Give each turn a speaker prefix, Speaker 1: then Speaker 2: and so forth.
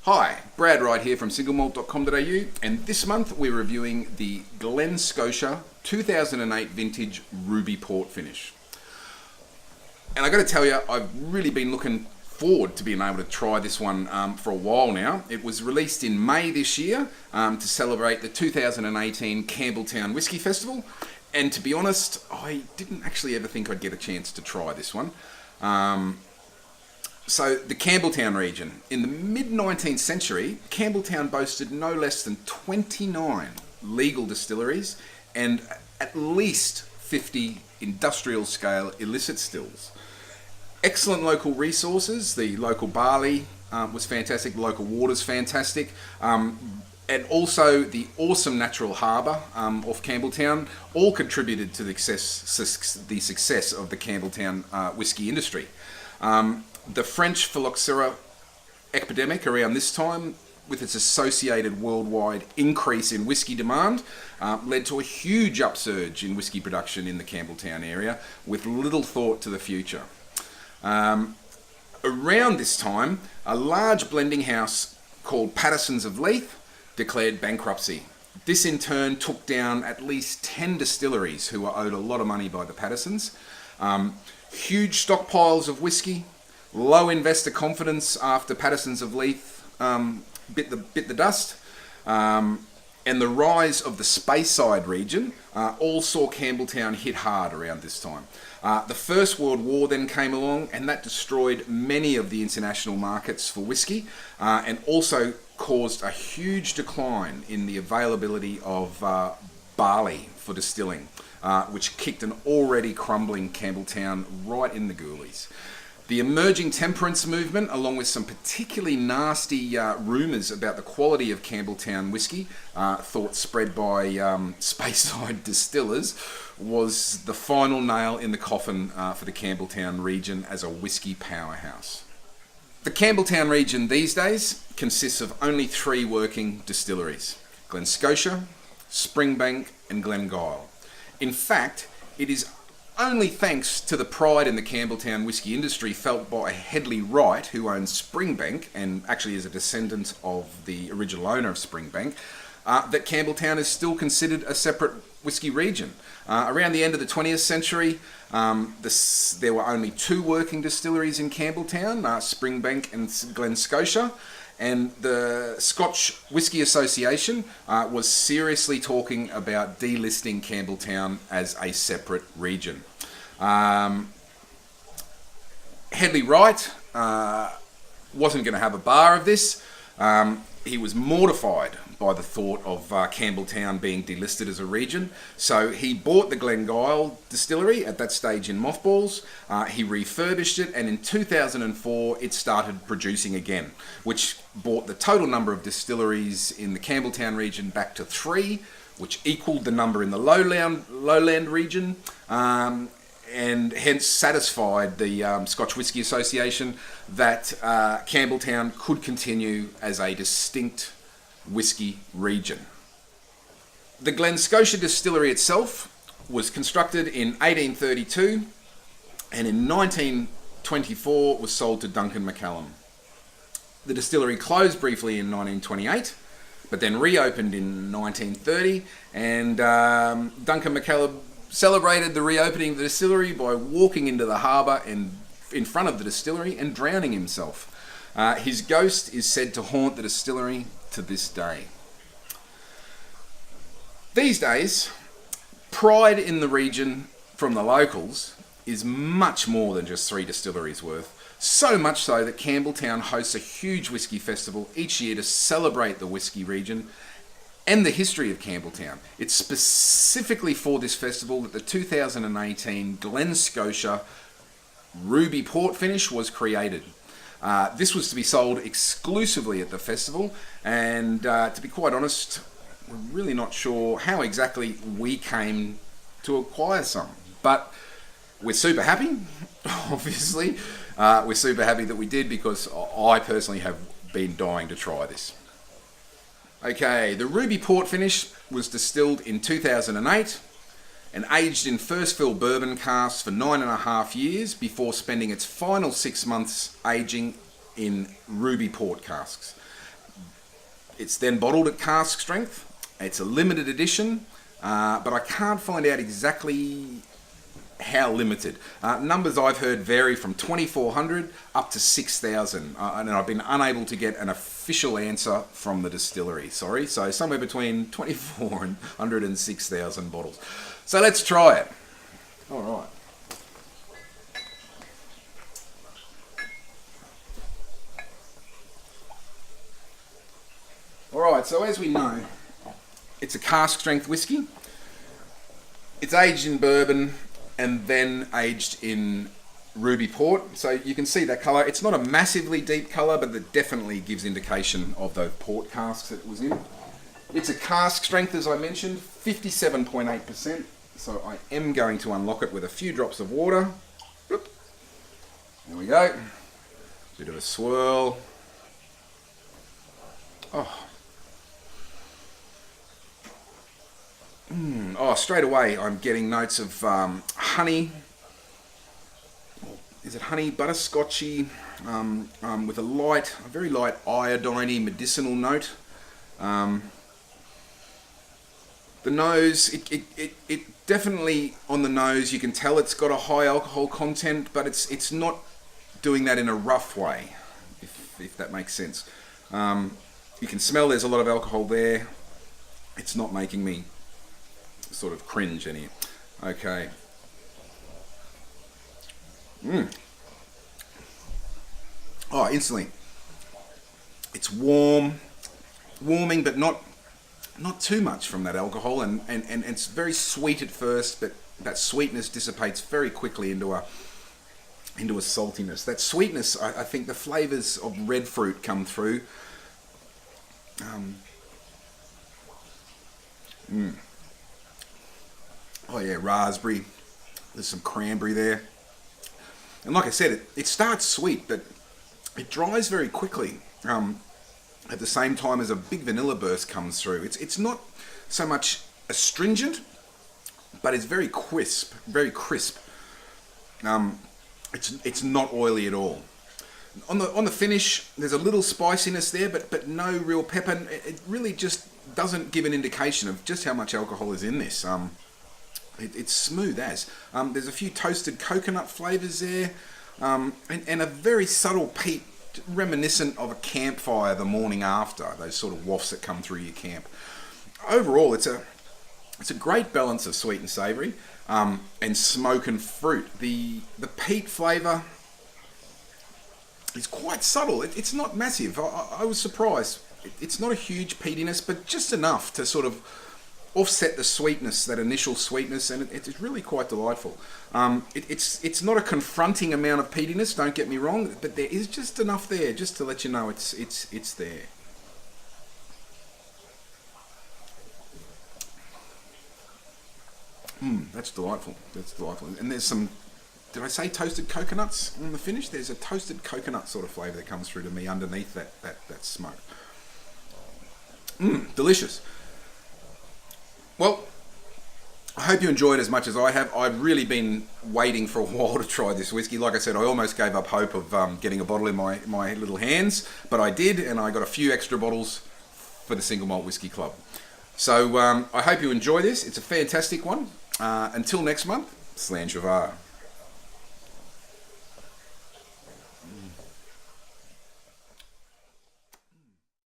Speaker 1: Hi, Brad Wright here from singlemalt.com.au, and this month we're reviewing the Glen Scotia 2008 vintage Ruby Port finish. And I got to tell you, I've really been looking forward to being able to try this one for a while now. It was released in May this year to celebrate the 2018 Campbelltown Whisky Festival, and to be honest, I didn't actually ever think I'd get a chance to try this one. So the Campbelltown region. In the mid-19th century, Campbelltown boasted no less than 29 legal distilleries and at least 50 industrial-scale illicit stills. Excellent local resources. The local barley was fantastic, the local water's fantastic, and also the awesome natural harbour off Campbelltown all contributed to the success of the Campbelltown whisky industry. The French phylloxera epidemic around this time, with its associated worldwide increase in whisky demand, led to a huge upsurge in whisky production in the Campbelltown area, with little thought to the future. Around this time, a large blending house called Patterson's of Leith declared bankruptcy. This in turn took down at least 10 distilleries who were owed a lot of money by the Pattersons. Huge stockpiles of whisky, low investor confidence after Patterson's of Leith bit the dust, and the rise of the Speyside region all saw Campbelltown hit hard around this time. The First World War then came along, and that destroyed many of the international markets for whisky, and also caused a huge decline in the availability of barley for distilling, which kicked an already crumbling Campbelltown right in the ghoulies. The emerging temperance movement, along with some particularly nasty rumours about the quality of Campbelltown whisky, thought spread by Speyside distillers, was the final nail in the coffin for the Campbelltown region as a whisky powerhouse. The Campbelltown region these days consists of only 3 working distilleries: Glen Scotia, Springbank and Glengyle. In fact, it is only thanks to the pride in the Campbelltown whisky industry felt by Hedley Wright, who owns Springbank and actually is a descendant of the original owner of Springbank, that Campbelltown is still considered a separate whisky region. Around the end of the 20th century, there were only 2 working distilleries in Campbelltown, Springbank and Glen Scotia, and the Scotch Whisky Association was seriously talking about delisting Campbelltown as a separate region. Hedley Wright wasn't going to have a bar of this. He was mortified by the thought of Campbelltown being delisted as a region. So he bought the Glengyle distillery, at that stage in mothballs. He refurbished it, and in 2004 it started producing again, which brought the total number of distilleries in the Campbelltown region back to 3, which equaled the number in the lowland region, and hence satisfied the Scotch Whisky Association that Campbelltown could continue as a distinct whisky region. The Glen Scotia distillery itself was constructed in 1832, and in 1924 was sold to Duncan McCallum. The distillery closed briefly in 1928, but then reopened in 1930, and Duncan McCallum celebrated the reopening of the distillery by walking into the harbour and in front of the distillery and drowning himself. His ghost is said to haunt the distillery to this day. These days, pride in the region from the locals is much more than just 3 distilleries worth. So much so that Campbelltown hosts a huge whisky festival each year to celebrate the whisky region and the history of Campbelltown. It's specifically for this festival that the 2018 Glen Scotia Ruby Port finish was created. This was to be sold exclusively at the festival, and to be quite honest, we're really not sure how exactly we came to acquire some. But we're super happy, obviously. We're super happy that we did, because I personally have been dying to try this. Okay, the Ruby Port finish was distilled in 2008 and aged in first fill bourbon casks for 9.5 years before spending its final 6 months aging in Ruby Port casks. It's then bottled at cask strength. It's a limited edition, but I can't find out exactly how limited. Numbers I've heard vary from 2,400 up to 6,000, and I've been unable to get an official answer from the distillery. Sorry, so somewhere between 2,400 and 6,000 bottles. So let's try it. All right. Alright, so as we know, it's a cask strength whiskey. It's aged in bourbon and then aged in ruby port. So you can see that colour. It's not a massively deep colour, but it definitely gives indication of those port casks that it was in. It's a cask strength, as I mentioned, 57.8%. So I am going to unlock it with a few drops of water. There we go. Bit of a swirl. Oh. Oh, straight away I'm getting notes of honey. Is it honey? Butterscotchy, with a very light iodine-y medicinal note. The nose, it definitely on the nose you can tell it's got a high alcohol content, but it's not doing that in a rough way, if that makes sense. You can smell there's a lot of alcohol there. It's not making me sort of cringe any. Okay. Oh, instantly. It's warming, but not too much from that alcohol, and it's very sweet at first, but that sweetness dissipates very quickly into a saltiness. That sweetness, I think the flavours of red fruit come through. Oh yeah, raspberry. There's some cranberry there. And like I said, it starts sweet, but it dries very quickly. At the same time as a big vanilla burst comes through. It's not so much astringent, but it's very crisp, very crisp. It's not oily at all. On the finish, there's a little spiciness there, but no real pepper. It really just doesn't give an indication of just how much alcohol is in this. It's smooth as. There's a few toasted coconut flavours there, and a very subtle peat, reminiscent of a campfire the morning after. Those sort of wafts that come through your camp. Overall, it's a great balance of sweet and savoury, and smoke and fruit. The peat flavour is quite subtle. It's not massive. I was surprised. It's not a huge peatiness, but just enough to sort of offset the sweetness, that initial sweetness, and it's really quite delightful. It's not a confronting amount of peatiness, don't get me wrong, but there is just enough there just to let you know it's there. That's delightful. That's delightful. And there's some, did I say toasted coconuts on the finish? There's a toasted coconut sort of flavour that comes through to me underneath that smoke. Delicious. Well, I hope you enjoyed as much as I have. I've really been waiting for a while to try this whiskey. Like I said, I almost gave up hope of getting a bottle in my little hands, but I did, and I got a few extra bottles for the Single Malt Whiskey Club. So I hope you enjoy this. It's a fantastic one. Until next month, Slan Shavar.